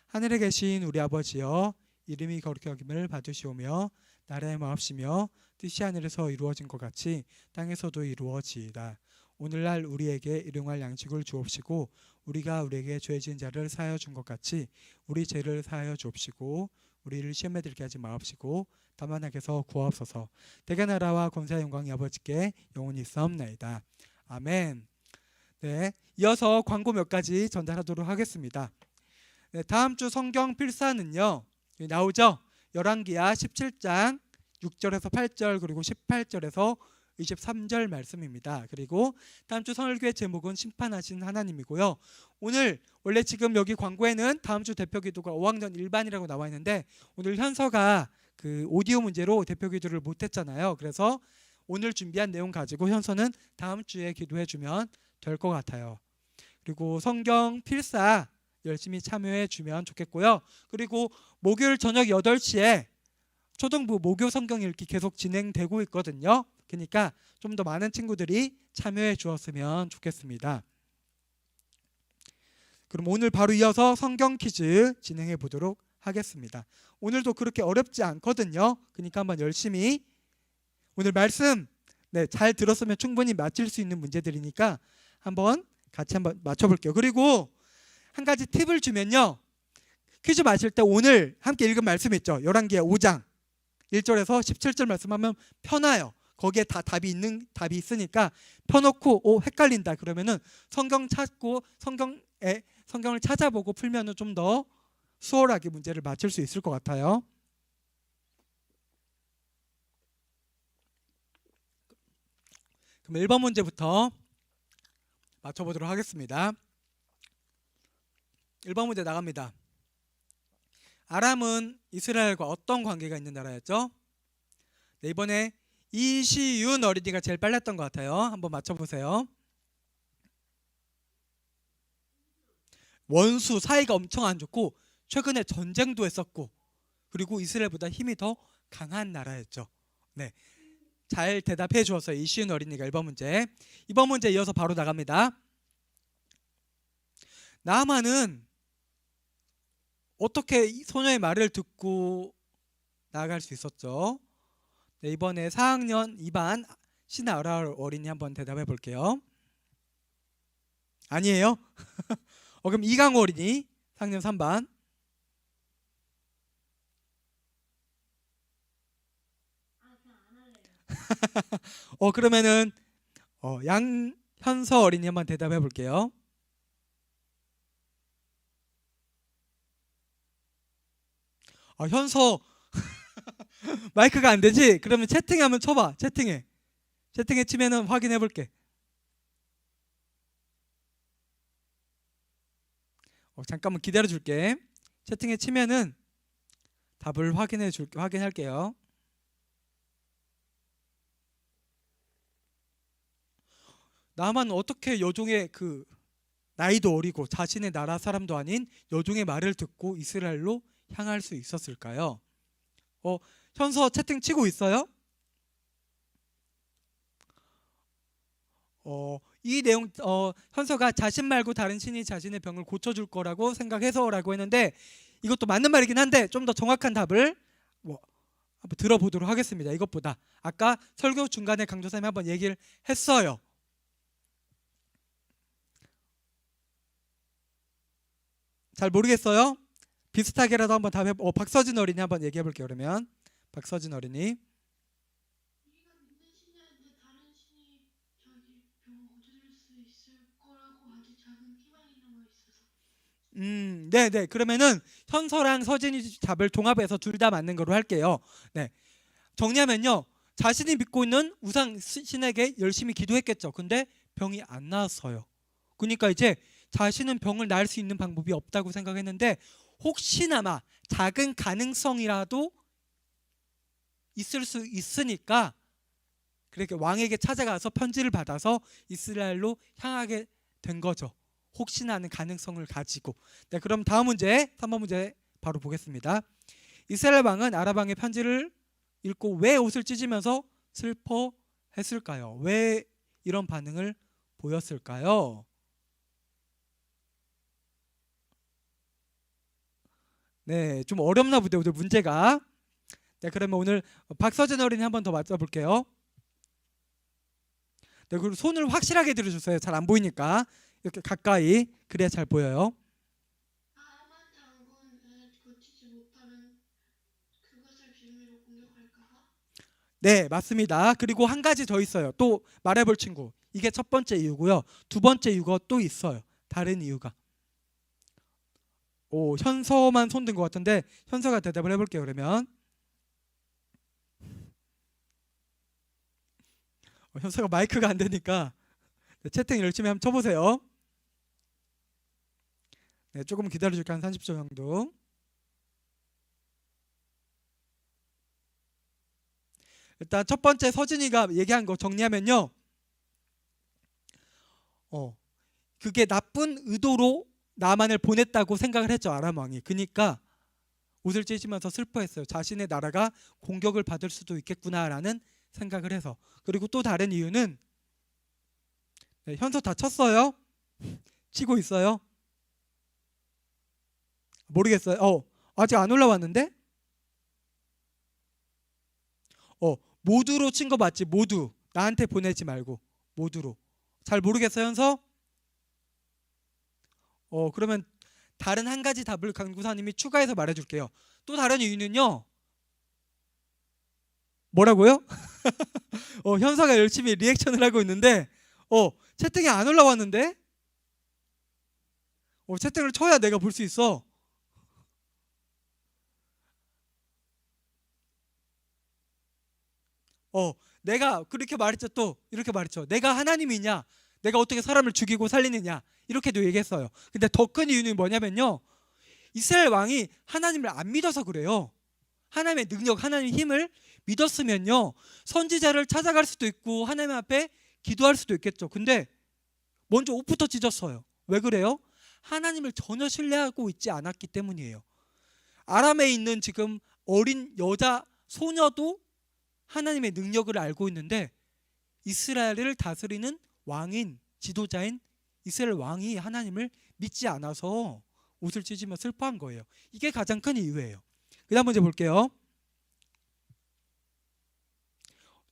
하늘에 계신 우리 아버지여, 이름이 거룩히 여김을 받으시오며 나라의 마옵시며 뜻이 하늘에서 이루어진 것 같이 땅에서도 이루어지이다. 오늘날 우리에게 일용할 양식을 주옵시고 우리가 우리에게 죄 지은 자를 사하여 준 것 같이 우리 죄를 사하여 주옵시고 우리를 시험에 들게 하지 마옵시고 다만 악에서 구하옵소서. 대개 나라와 권세와 영광이 아버지께 영원히 있사옵나이다. 아멘. 네, 이어서 광고 몇 가지 전달하도록 하겠습니다. 네, 다음 주 성경 필사는요, 여기 나오죠? 열왕기하 17장 6절에서 8절 그리고 18절에서 23절 말씀입니다. 그리고 다음 주 설교의 제목은 심판하신 하나님이고요. 오늘 원래 지금 여기 광고에는 다음 주 대표 기도가 5학년 일반이라고 나와 있는데 오늘 현서가 그 오디오 문제로 대표 기도를 못했잖아요. 그래서 오늘 준비한 내용 가지고 현서는 다음 주에 기도해 주면 될 것 같아요. 그리고 성경 필사 열심히 참여해 주면 좋겠고요. 그리고 목요일 저녁 8시에 초등부 목요 성경 읽기 계속 진행되고 있거든요. 그러니까 좀 더 많은 친구들이 참여해 주었으면 좋겠습니다. 그럼 오늘 바로 이어서 성경 퀴즈 진행해 보도록 하겠습니다. 오늘도 그렇게 어렵지 않거든요. 그러니까 한번 열심히 오늘 말씀 잘 들었으면 충분히 맞힐 수 있는 문제들이니까 같이 한번 맞춰볼게요. 그리고 한 가지 팁을 주면요, 퀴즈 마실 때 오늘 함께 읽은 말씀 있죠? 열왕기하 5장 1절에서 17절 말씀하면 펴놔요. 거기에 다 답이 있으니까 펴놓고 헷갈린다 그러면은 성경 찾고 성경을 찾아보고 풀면은 좀 더 수월하게 문제를 맞출 수 있을 것 같아요. 그럼 1번 문제부터 맞춰보도록 하겠습니다. 1번 문제 나갑니다. 아람은 이스라엘과 어떤 관계가 있는 나라였죠? 네, 이번에 이시윤 어린이가 제일 빨랐던 것 같아요. 한번 맞춰보세요. 원수 사이가 엄청 안 좋고 최근에 전쟁도 했었고 그리고 이스라엘보다 힘이 더 강한 나라였죠. 네, 잘 대답해 주었어요. 이시윤 어린이가 1번 문제. 2번 문제 이어서 바로 나갑니다. 나아만은 어떻게 소녀의 말을 듣고 나아갈 수 있었죠? 네, 이번에 4학년 2반 신아라 어린이 한번 대답해 볼게요. 아니에요? 그럼 이강호 어린이 4학년 3반. 그러면은 양현서 어린이 한번 대답해 볼게요. 현서 마이크가 안 되지? 그러면 채팅에 한번 쳐봐. 채팅에 치면은 확인해 볼게. 잠깐만 기다려 줄게. 채팅에 치면은 답을 확인할게요. 나만 어떻게 여종의 나이도 어리고 자신의 나라 사람도 아닌 여종의 말을 듣고 이스라엘로 향할 수 있었을까요? 현서 채팅 치고 있어요? 이 내용 현서가 자신 말고 다른 신이 자신의 병을 고쳐줄 거라고 생각해서라고 했는데 이것도 맞는 말이긴 한데 좀 더 정확한 답을 한번 들어보도록 하겠습니다. 이것보다 아까 설교 중간에 강조사님이 한번 얘기를 했어요. 잘 모르겠어요? 비슷하게라도 한번 답해. 박서진 어린이 한번 얘기해 볼게요. 그러면 박서진 어린이. 우리가 믿는 신이었는데 다른 신이 자기 병을 고쳐줄 수 있을 거라고 아주 작은 희망이 남아 있어서. 네. 그러면은 현서랑 서진이 답을 종합해서 둘 다 맞는 거로 할게요. 네. 정리하면요, 자신이 믿고 있는 우상 신에게 열심히 기도했겠죠. 근데 병이 안 나았어요. 그러니까 이제 자신은 병을 나을 수 있는 방법이 없다고 생각했는데 혹시나마 작은 가능성이라도 있을 수 있으니까 그렇게 왕에게 찾아가서 편지를 받아서 이스라엘로 향하게 된 거죠. 혹시나 하는 가능성을 가지고. 네, 그럼 다음 문제 3번 문제 바로 보겠습니다. 이스라엘 왕은 아람 왕의 편지를 읽고 왜 옷을 찢으면서 슬퍼했을까요? 왜 이런 반응을 보였을까요? 네, 좀 어렵나 보네요, 오늘 문제가. 네, 그러면 오늘 박서진 어린이 한 번 더 맞춰볼게요. 네, 그리고 손을 확실하게 들어주세요. 잘 안 보이니까 이렇게 가까이, 그래야 잘 보여요. 아만 장군을 고치지 못하는 그것을 빌미로 공격할까봐? 네, 맞습니다. 그리고 한 가지 더 있어요. 또 말해볼 친구. 이게 첫 번째 이유고요. 두 번째 이유가 또 있어요. 다른 이유가. 오, 현서만 손 든 것 같은데 현서가 대답을 해볼게요. 그러면 현서가 마이크가 안 되니까 네, 채팅 열심히 한번 쳐보세요. 네, 조금 기다려줄게요. 한 30초 정도. 일단 첫 번째 서진이가 얘기한 거 정리하면요. 그게 나쁜 의도로 나만을 보냈다고 생각을 했죠. 아람 왕이. 그러니까 옷을 찢으면서 슬퍼했어요. 자신의 나라가 공격을 받을 수도 있겠구나라는 생각을 해서. 그리고 또 다른 이유는 네, 현서 다 쳤어요? 치고 있어요? 모르겠어요. 아직 안 올라왔는데? 모두로 친 거 맞지? 모두. 나한테 보내지 말고 모두로. 잘 모르겠어요, 현서? 그러면 다른 한 가지 답을 강구사님이 추가해서 말해줄게요. 또 다른 이유는요. 뭐라고요? 현서가 열심히 리액션을 하고 있는데 채팅이 안 올라왔는데? 채팅을 쳐야 내가 볼 수 있어. 내가 그렇게 말했죠. 또 이렇게 말했죠. 내가 하나님이냐? 내가 어떻게 사람을 죽이고 살리느냐? 이렇게도 얘기했어요. 근데 더 큰 이유는 뭐냐면요. 이스라엘 왕이 하나님을 안 믿어서 그래요. 하나님의 능력, 하나님의 힘을 믿었으면요. 선지자를 찾아갈 수도 있고 하나님 앞에 기도할 수도 있겠죠. 근데 먼저 옷부터 찢었어요. 왜 그래요? 하나님을 전혀 신뢰하고 있지 않았기 때문이에요. 아람에 있는 지금 어린 여자 소녀도 하나님의 능력을 알고 있는데 이스라엘을 다스리는 왕인 지도자인 이스라엘 왕이 하나님을 믿지 않아서 옷을 찢으며 슬퍼한 거예요. 이게 가장 큰 이유예요. 그 다음 문제 볼게요.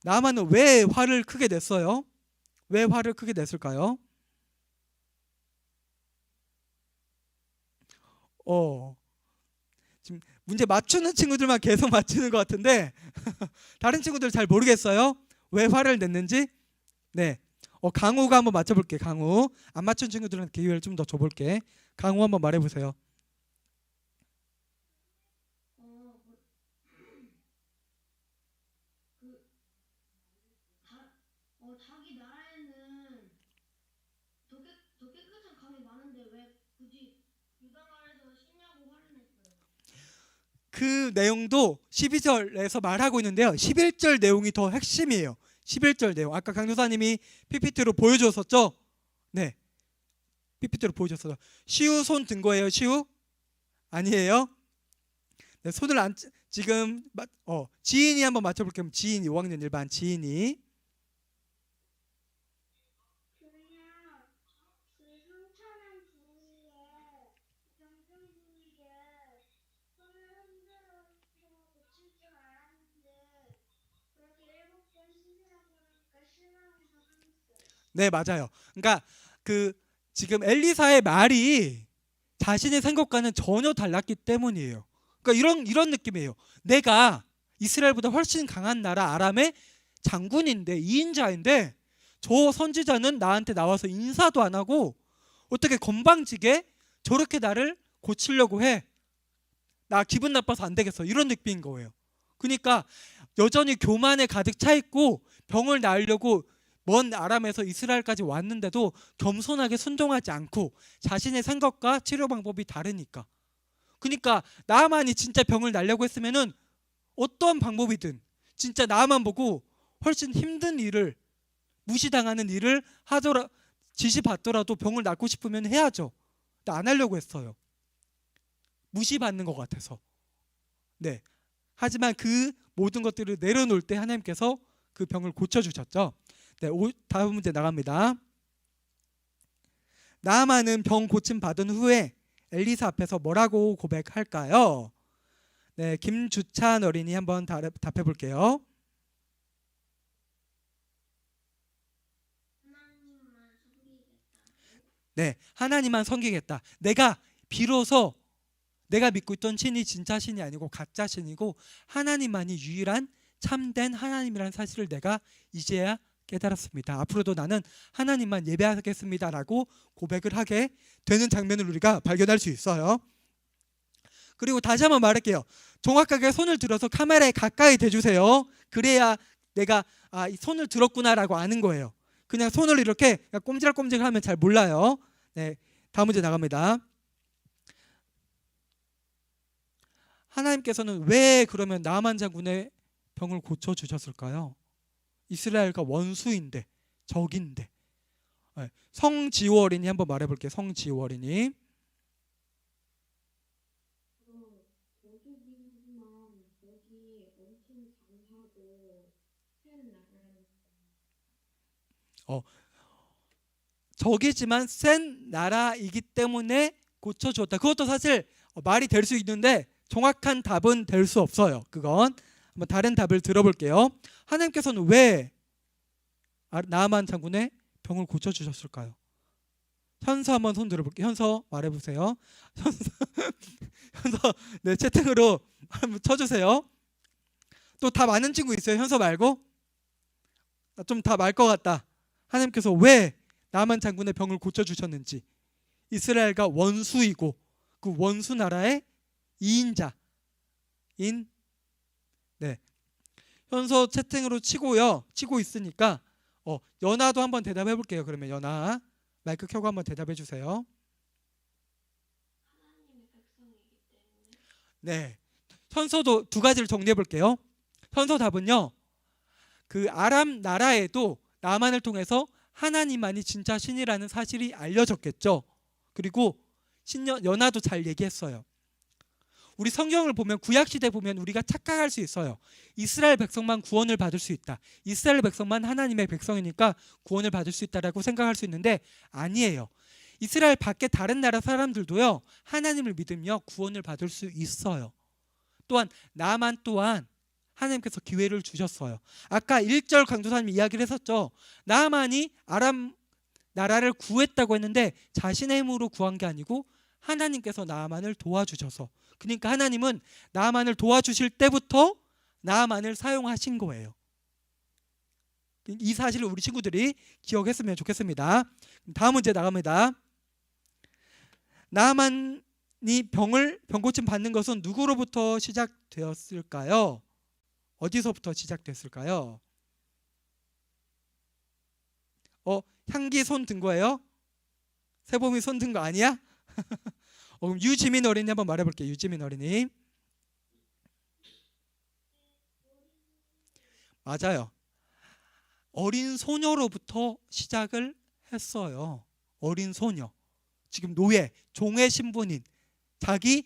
나만은 왜 화를 크게 냈어요? 왜 화를 크게 냈을까요? 지금 문제 맞추는 친구들만 계속 맞추는 것 같은데 다른 친구들 잘 모르겠어요? 왜 화를 냈는지? 네, 강우가 한번 맞춰볼게. 강우. 안 맞춘 친구들은 기회를 좀 더 줘볼게. 강우 한번 말해보세요. 자기 나라에는 더 깨끗한 강이 많은데 왜 굳이 유다 나라에서 씻냐고 화를 냈어요. 그 내용도 12절에서 말하고 있는데요. 11절 내용이 더 핵심이에요. 11절 내용. 아까 강도사님이 PPT로 보여줬었죠? 네, PPT로 보여줬어요. 시우 손 든 거예요? 시우? 아니에요? 네, 손을 안 지금 지인이 한번 맞춰볼게요. 지인이 5학년 일반 지인이. 그냥 그 상처난 부위에 병든 부위에 손을 흔들어서 고칠 줄 알았는데 그렇게 7번 씻으라고 하니까 실망해서 화냈어요. 네, 맞아요. 그러니까 지금 엘리사의 말이 자신의 생각과는 전혀 달랐기 때문이에요. 그러니까 이런 느낌이에요. 내가 이스라엘보다 훨씬 강한 나라 아람의 장군인데 2인자인데 저 선지자는 나한테 나와서 인사도 안 하고 어떻게 건방지게 저렇게 나를 고치려고 해. 나 기분 나빠서 안 되겠어. 이런 느낌인 거예요. 그러니까 여전히 교만에 가득 차 있고 병을 나으려고 먼 아람에서 이스라엘까지 왔는데도 겸손하게 순종하지 않고 자신의 생각과 치료 방법이 다르니까 그러니까 나만이 진짜 병을 날려고 했으면은 어떤 방법이든 진짜 나만 보고 훨씬 힘든 일을, 무시당하는 일을 하더라, 지시받더라도 병을 낫고 싶으면 해야죠. 근데 안 하려고 했어요. 무시받는 것 같아서. 네. 하지만 그 모든 것들을 내려놓을 때 하나님께서 그 병을 고쳐주셨죠. 네, 다음 문제 나갑니다. 나아만은 병 고침 받은 후에 엘리사 앞에서 뭐라고 고백할까요? 네, 김주찬 어린이 한번 답해 볼게요. 네, 하나님만 섬기겠다. 내가 비로소 내가 믿고 있던 신이 진짜 신이 아니고 가짜 신이고 하나님만이 유일한 참된 하나님이라는 사실을 내가 이제야 깨달았습니다. 앞으로도 나는 하나님만 예배하겠습니다라고 고백을 하게 되는 장면을 우리가 발견할 수 있어요. 그리고 다시 한번 말할게요. 정확하게 손을 들어서 카메라에 가까이 대주세요. 그래야 내가 이 손을 들었구나라고 아는 거예요. 그냥 손을 이렇게 꼼지락꼼지락하면 잘 몰라요. 네, 다음 문제 나갑니다. 하나님께서는 왜 그러면 나만 장군의 병을 고쳐주셨을까요? 이스라엘과 원수인데, 적인데. 네, 성지호 어린이 한번 말해볼게요. 성지호 어린이. 적이지만 센 나라이기 때문에 고쳐주었다. 그것도 사실 말이 될 수 있는데 정확한 답은 될 수 없어요. 그건 한번 다른 답을 들어볼게요. 하나님께서는 왜 나아만 장군의 병을 고쳐주셨을까요? 현서 한번 손 들어볼게요. 현서 말해보세요. 현서 네, 채팅으로 한번 쳐주세요. 또 답 아는 친구 있어요? 현서 말고? 좀 답 알 것 같다. 하나님께서 왜 나아만 장군의 병을 고쳐주셨는지. 이스라엘과 원수이고 그 원수 나라의 2인자인 네, 현서 채팅으로 치고 있으니까 연아도 한번 대답해 볼게요. 그러면 연아 마이크 켜고 한번 대답해 주세요. 하나님의 백성이기 때문에. 네, 현서도 두 가지를 정리해 볼게요. 현서 답은요, 그 아람 나라에도 나만을 통해서 하나님만이 진짜 신이라는 사실이 알려졌겠죠. 그리고 연아도 잘 얘기했어요. 우리 성경을 보면 구약시대 보면 우리가 착각할 수 있어요. 이스라엘 백성만 구원을 받을 수 있다. 이스라엘 백성만 하나님의 백성이니까 구원을 받을 수 있다라고 생각할 수 있는데 아니에요. 이스라엘 밖에 다른 나라 사람들도요, 하나님을 믿으며 구원을 받을 수 있어요. 또한 나만 또한 하나님께서 기회를 주셨어요. 아까 1절 강도사님이 이야기를 했었죠. 나만이 아람 나라를 구했다고 했는데 자신의 힘으로 구한 게 아니고 하나님께서 나만을 도와주셔서, 그러니까 하나님은 나만을 도와주실 때부터 나만을 사용하신 거예요. 이 사실을 우리 친구들이 기억했으면 좋겠습니다. 다음 문제 나갑니다. 나만이 병고침 받는 것은 누구로부터 시작되었을까요? 어디서부터 시작됐을까요? 향기 손 든 거예요? 세범이 손 든 거 아니야? 그럼 유지민 어린이 한번 말해볼게요. 유지민 어린이. 맞아요. 어린 소녀로부터 시작을 했어요. 어린 소녀. 지금 노예, 종의 신분인, 자기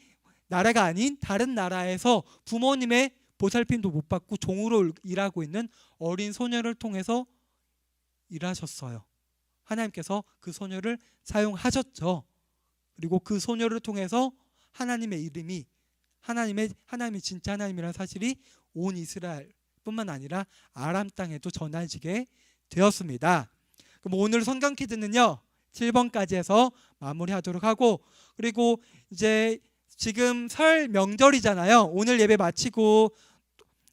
나라가 아닌 다른 나라에서 부모님의 보살핌도 못 받고 종으로 일하고 있는 어린 소녀를 통해서 일하셨어요. 하나님께서 그 소녀를 사용하셨죠. 그리고 그 소녀를 통해서 하나님의 이름이 하나님이 진짜 하나님이라는 사실이 온 이스라엘뿐만 아니라 아람 땅에도 전해지게 되었습니다. 그럼 오늘 성경 퀴즈는요 7번까지 해서 마무리하도록 하고, 그리고 이제 지금 설 명절이잖아요. 오늘 예배 마치고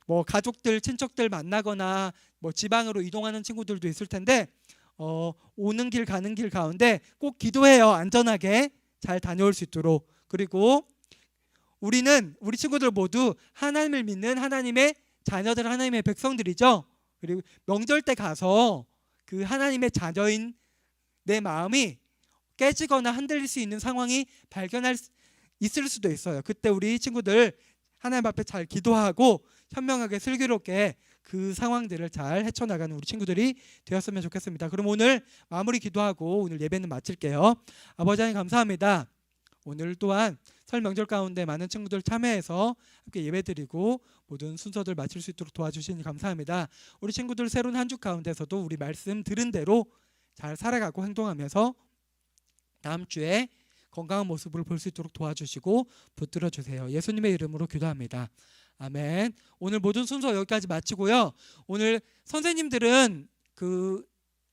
뭐 가족들 친척들 만나거나 뭐 지방으로 이동하는 친구들도 있을 텐데 오는 길 가는 길 가운데 꼭 기도해요. 안전하게 잘 다녀올 수 있도록. 그리고 우리 친구들 모두 하나님을 믿는 하나님의 자녀들, 하나님의 백성들이죠. 그리고 명절 때 가서 그 하나님의 자녀인 내 마음이 깨지거나 흔들릴 수 있는 상황이 있을 수도 있어요. 그때 우리 친구들 하나님 앞에 잘 기도하고 현명하게 슬기롭게 그 상황들을 잘 헤쳐나가는 우리 친구들이 되었으면 좋겠습니다. 그럼 오늘 마무리 기도하고 오늘 예배는 마칠게요. 아버지 하나님 감사합니다. 오늘 또한 설 명절 가운데 많은 친구들 참여해서 함께 예배드리고 모든 순서들 마칠 수 있도록 도와주시니 감사합니다. 우리 친구들 새로운 한 주 가운데서도 우리 말씀 들은 대로 잘 살아가고 행동하면서 다음 주에 건강한 모습을 볼 수 있도록 도와주시고 붙들어 주세요. 예수님의 이름으로 기도합니다. 아멘. 오늘 모든 순서 여기까지 마치고요. 오늘 선생님들은 그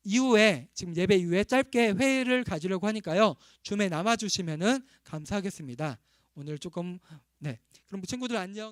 이후에 지금 예배 이후에 짧게 회의를 가지려고 하니까요. 줌에 남아 주시면은 감사하겠습니다. 오늘 조금 그럼 친구들 안녕.